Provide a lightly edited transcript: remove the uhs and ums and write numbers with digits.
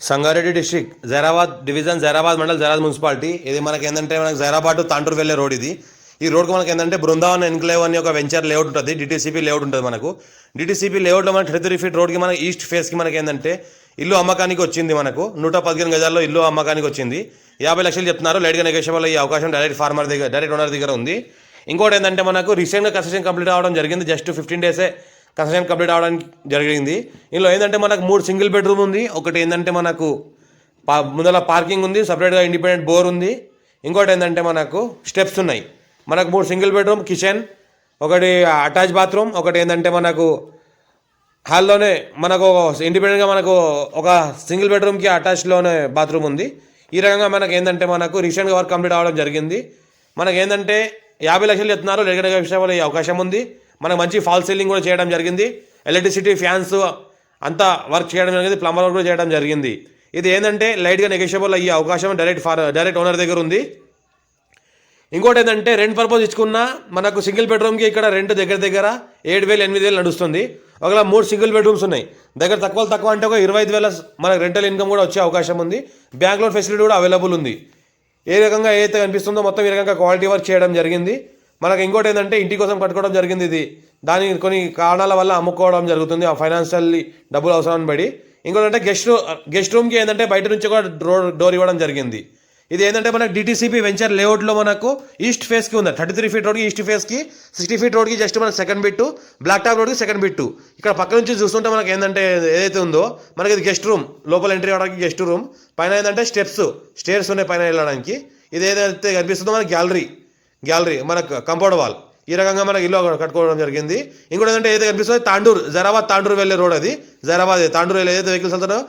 Sangareddy district Zaheerabad division Zaheerabad mandal Zaheerabad municipality. ఇది మనకి ఏంటంటే మనకి జైరాబాద్ టు తాండూరు వెళ్ళే రోడ్ ఇది. ఈ రోడ్కి మనకి ఏంటంటే బృందావన్ ఎన్క్లేవ్ అని ఒక వెంచర్ లేఅవుట్ ఉంటుంది, డిటీసీపీ లేఅవుట్ ఉంటుంది. మనకు డిటీసీపీ లేఅవుట్లో మనకి 33 ఫీట్ రోడ్కి మనకి ఈస్ట్ ఫేస్కి మనకి ఏంటంటే ఇల్లు అమ్మకానికి వచ్చింది. మనకు 115 గజాల్లో ఇల్లు అమ్మకానికి వచ్చింది. 50 లక్షలు చెప్తున్నారు. లైట్గా నెగోషియబుల్ ఈ అవకాశం డైరెక్ట్ ఫార్మర్ దగ్గర, డైరెక్ట్ ఓనర్ దగ్గర ఉంది. ఇంకోటి ఏంటంటే మనకు రీసెంట్గా కన్స్ట్రక్షన్ కంప్లీట్ అవ్వడం జరిగింది. జస్ట్ 15 డేసే కన్స్ట్రక్షన్ కంప్లీట్ అవ్వడానికి జరిగింది. ఇందులో ఏంటంటే మనకు 3 సింగిల్ బెడ్రూమ్ ఉంది. ఒకటి ఏంటంటే మనకు ముందర పార్కింగ్ ఉంది, సపరేట్గా ఇండిపెండెంట్ బోర్ ఉంది. ఇంకోటి ఏంటంటే మనకు స్టెప్స్ ఉన్నాయి. మనకు 3 సింగిల్ బెడ్రూమ్, కిచెన్, ఒకటి అటాచ్ బాత్రూమ్, ఒకటి ఏంటంటే మనకు హాల్లోనే మనకు ఇండిపెండెంట్గా మనకు ఒక సింగిల్ బెడ్రూమ్కి అటాచ్లోనే బాత్రూమ్ ఉంది. ఈ రకంగా మనకు ఏంటంటే మనకు రీసెంట్గా వర్క్ కంప్లీట్ అవ్వడం జరిగింది. మనకు ఏంటంటే 50 లక్షలు చెప్తున్నారు. రెగ్యులర్గా విషయంలో ఈ అవకాశం ఉంది. మనకు మంచి ఫాల్ సీలింగ్ కూడా చేయడం జరిగింది. ఎలక్ట్రిసిటీ ఫ్యాన్స్ అంతా వర్క్ చేయడం జరిగింది. ప్లంబర్ వర్క్ కూడా చేయడం జరిగింది. ఇది ఏంటంటే లైట్గా నెగోషియబుల్ అయ్యే అవకాశం డైరెక్ట్ ఓనర్ దగ్గర ఉంది. ఇంకోటి ఏంటంటే రెంట్ పర్పస్ ఇచ్చుకున్న మనకు సింగిల్ బెడ్రూమ్కి ఇక్కడ రెంట్ దగ్గర 7,000 8,000 నడుస్తుంది. ఒకవేళ 3 సింగిల్ బెడ్రూమ్స్ ఉన్నాయి. దగ్గర తక్కువ అంటే ఒక 25,000 మనకు రెంటల్ ఇన్కమ్ కూడా వచ్చే అవకాశం ఉంది. బ్యాంక్ లోన్ ఫెసిలిటీ కూడా అవైలబుల్ ఉంది. ఏ రకంగా ఏదైతే కనిపిస్తుందో మొత్తం ఈ రకంగా క్వాలిటీ వర్క్ చేయడం జరిగింది. మనకు ఇంకోటి ఏంటంటే ఇంటి కోసం కట్టుకోవడం జరిగింది. ఇది దాని కొన్ని కారణాల వల్ల అమ్ముకోవడం జరుగుతుంది. ఆ ఫైనాన్షియల్లీ డబ్బులు అవసరాన్ని బట్టి. ఇంకోటి అంటే గెస్ట్ రూమ్కి ఏంటంటే బయట నుంచి కూడా డోర్ ఇవ్వడం జరిగింది. ఇది ఏంటంటే మనకు డిటీసీపీ వెంచర్ లేఅవుట్లో మనకు ఈస్ట్ ఫేస్కి ఉంది. 33 ఫీట్ రోడ్కి ఈస్ట్ ఫేస్కి, 60 ఫీట్ రోడ్కి జస్ట్ మనకు సెకండ్ బిట్టు, బ్లాక్ టాప్ రోడ్కి సెకండ్ బిట్టు. ఇక్కడ పక్క నుంచి చూస్తుంటే మనకి ఏంటంటే ఏదైతే ఉందో మనకి ఇది గెస్ట్ రూమ్, లోపల ఎంట్రీ అవ్వడానికి గెస్ట్ రూమ్, పైన ఏంటంటే స్టేర్స్ ఉన్నాయి పైన వెళ్ళడానికి. ఇది ఏదైతే కనిపిస్తుందో మనకి గ్యాలరీ మనకు కంపౌండ్ వాల్. ఈ రకంగా మనకి ఇల్లు కట్టుకోవడం జరిగింది. ఇంకోటి ఏంటంటే ఏదైతే కనిపిస్తుందో జైరాబాద్ తాండూరు వెళ్ళే రోడ్. అది జైరాబాద్ తాండూరు ఏదైతే వెహికల్స్ వెళ్తారో